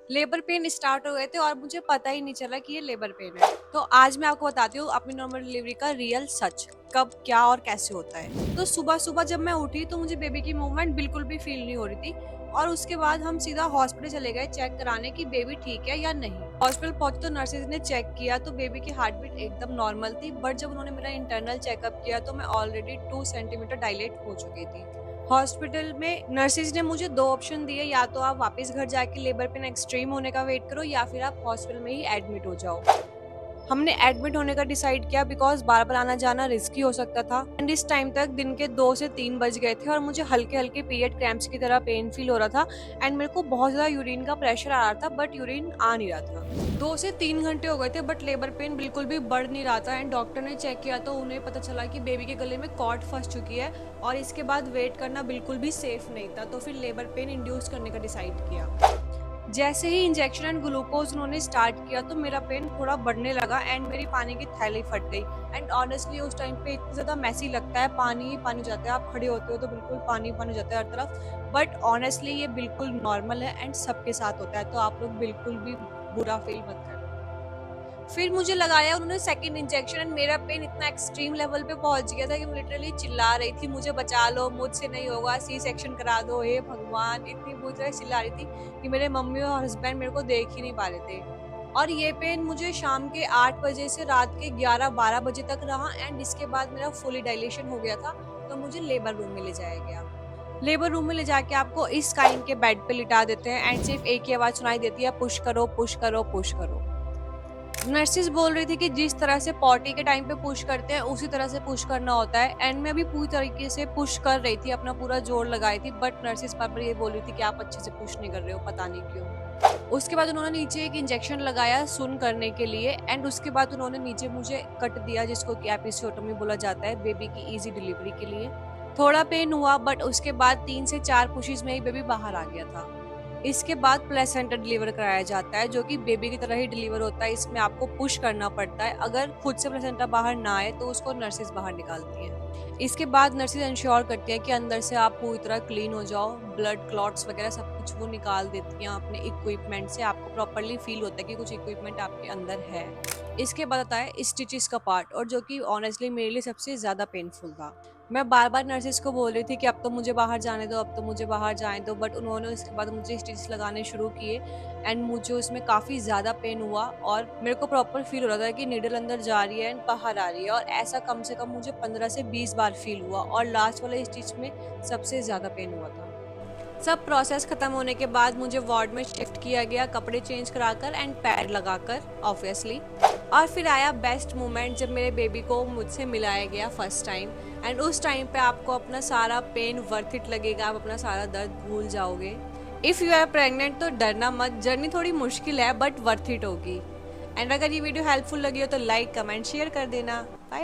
Labour pain start हो गए थे और मुझे पता ही नहीं चला कि ये लेबर पेन है। तो आज मैं आपको बताती हूँ अपनी नॉर्मल डिलीवरी का रियल सच, कब क्या और कैसे होता है। तो सुबह सुबह जब मैं उठी तो मुझे बेबी की मूवमेंट बिल्कुल भी फील नहीं हो रही थी और उसके बाद हम सीधा हॉस्पिटल चले गए चेक कराने की बेबी ठीक है या नहीं। हॉस्पिटल पहुंचे तो नर्सेज ने चेक किया तो बेबी की हार्ट बीट एकदम नॉर्मल थी, बट जब उन्होंने मेरा इंटरनल चेकअप किया तो मैं ऑलरेडी 2 सेंटीमीटर डायलेट हो चुकी थी। हॉस्पिटल में नर्सेज ने मुझे 2 ऑप्शन दिए, या तो आप वापस घर जाके लेबर पेन एक्सट्रीम होने का वेट करो या फिर आप हॉस्पिटल में ही एडमिट हो जाओ। हमने एडमिट होने का डिसाइड किया बिकॉज बार-बार आना-जाना रिस्की हो सकता था एंड इस टाइम तक दिन के 2 से 3 बज गए थे और मुझे हल्के-हल्के पीरियड क्रैम्प्स की तरह पेन फील हो रहा था एंड मेरे को बहुत ज़्यादा यूरिन का प्रेशर आ रहा था, बट यूरिन आ नहीं रहा था। 2 से 3 घंटे हो गए थे बट लेबर पेन बिल्कुल भी बढ़ नहीं रहा था एंड डॉक्टर ने चेक किया तो उन्हें पता चला कि बेबी के गले में कॉर्ड फंस चुकी है और इसके बाद वेट करना बिल्कुल भी सेफ नहीं था, तो फिर लेबर पेन इंड्यूस करने का डिसाइड किया। जैसे ही इंजेक्शन एंड ग्लूकोज उन्होंने स्टार्ट किया तो मेरा पेन थोड़ा बढ़ने लगा एंड मेरी पानी की थैली फट गई एंड ऑनेस्टली उस टाइम पे इतना ज़्यादा मैसी लगता है, पानी ही पानी हो जाता है, आप खड़े होते हो तो बिल्कुल पानी पानी हो जाता है हर तरफ, बट ऑनेस्टली ये बिल्कुल नॉर्मल है एंड सबके साथ होता है, तो आप लोग बिल्कुल भी बुरा फील मत करना। फिर मुझे लगाया उन्होंने सेकंड इंजेक्शन एंड मेरा पेन इतना एक्सट्रीम लेवल पे पहुंच गया था कि मैं लिटरली चिल्ला रही थी, मुझे बचा लो, मुझसे नहीं होगा, सी सेक्शन करा दो, हे भगवान, इतनी बुरी तरह चिल्ला रही थी कि मेरे मम्मी और हस्बैंड मेरे को देख ही नहीं पा रहे थे। और ये पेन मुझे शाम के 8 बजे से रात के 11-12 बजे तक रहा एंड इसके बाद मेरा फुली डायलेशन हो गया था, तो मुझे लेबर रूम में ले जाया गया। लेबर रूम में ले जाके आपको इस काइंड के बेड पे लिटा देते हैं एंड सिर्फ एक ही आवाज सुनाई देती है, पुश करो, पुश करो, पुश करो। नर्सिस बोल रही थी कि जिस तरह से पॉटी के टाइम पे पुश करते हैं उसी तरह से पुश करना होता है एंड मैं भी पूरी तरीके से पुश कर रही थी, अपना पूरा जोर लगाई थी, बट नर्सिस बार-बार ये बोल रही थी कि आप अच्छे से पुश नहीं कर रहे हो, पता नहीं क्यों। उसके बाद उन्होंने नीचे एक इंजेक्शन लगाया सुन करने के लिए एंड उसके बाद उन्होंने नीचे मुझे कट दिया जिसको कि एपिसियोटोमी बोला जाता है बेबी की ईज़ी डिलीवरी के लिए। थोड़ा पेन हुआ बट उसके बाद 3 से 4 पुशेज़ में ही बेबी बाहर आ गया था। इसके बाद प्लेसेंटा डिलीवर कराया जाता है जो कि बेबी की तरह ही डिलीवर होता है, इसमें आपको पुश करना पड़ता है, अगर खुद से प्लेसेंटा बाहर ना आए तो उसको नर्सेज बाहर निकालती हैं। इसके बाद नर्सेज इंश्योर करती हैं कि अंदर से आप पूरी तरह क्लीन हो जाओ, ब्लड क्लॉट्स वगैरह सब कुछ वो निकाल देती हैं अपने इक्विपमेंट से, आपको प्रॉपर्ली फील होता है कि कुछ इक्विपमेंट आपके अंदर है। इसके बाद आता है स्टिचेस का पार्ट, और जो कि ऑनेस्टली मेरे लिए सबसे ज़्यादा पेनफुल था। मैं बार-बार नर्सेस को बोल रही थी कि अब तो मुझे बाहर जाने दो, अब तो मुझे बाहर जाने दो, बट उन्होंने उसके बाद मुझे स्टिचेस लगाने शुरू किए एंड मुझे उसमें काफ़ी ज़्यादा पेन हुआ और मेरे को प्रॉपर फ़ील हो रहा था कि नीडल अंदर जा रही है एंड बाहर आ रही है, और ऐसा कम से कम मुझे 15 से 20 बार फ़ील हुआ और लास्ट वाले स्टिच में सबसे ज़्यादा पेन हुआ था। सब प्रोसेस खत्म होने के बाद मुझे वार्ड में शिफ्ट किया गया, कपड़े चेंज कराकर एंड पैड लगाकर ऑब्वियसली। और फिर आया बेस्ट मोमेंट जब मेरे बेबी को मुझसे मिलाया गया फर्स्ट टाइम एंड उस टाइम पे आपको अपना सारा पेन वर्थ इट लगेगा, आप अपना सारा दर्द भूल जाओगे। इफ़ यू आर प्रेग्नेंट तो डरना मत, जर्नी थोड़ी मुश्किल है बट वर्थ इट होगी। एंड अगर ये वीडियो हेल्पफुल लगी हो तो लाइक कमेंट शेयर कर देना।